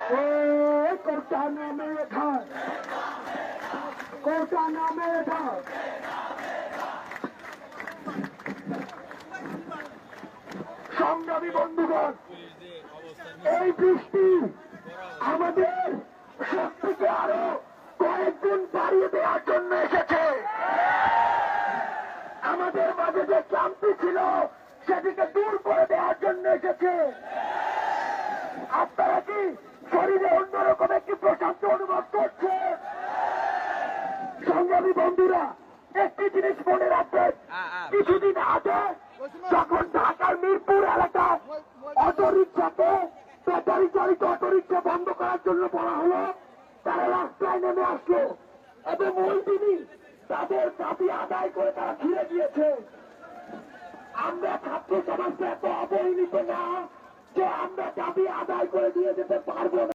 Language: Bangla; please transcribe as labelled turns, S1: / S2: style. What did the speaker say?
S1: কোটা নামে ঘর, কোটা নামে ঘর। সংগ্রামী বন্ধুগণ, এই বৃষ্টি আমাদের শক্তিকে আরো কয়েকদিন বাড়িয়ে দেওয়ার জন্য এসেছে। আমাদের মাঝে যে ক্লান্তি ছিল সেটিকে দূর করে দেওয়ার জন্য এসেছে। আপনারা কি শরীরে অন্যরকম একটি প্রশান্তি অনুভব করছে? সংগ্রামী বন্ধুরা, একটি জিনিস মনে রাখবেন, কিছুদিন আগে যখন ঢাকার মিরপুর এলাকায় অটোরিকশাকে ব্যাটারি চালিত অটোরিকশা বন্ধ করার জন্য বলা হলো, তারা রাস্তায় নেমে আসলো এবং ওই দিনই তাদের দাবি আদায় করে তারা ফিরে গিয়েছে। আমরা ছাত্র সমাজকে এত অবহেলিত না যে আমরা দাবি আদায় করে দিয়ে যেতে পারবো না।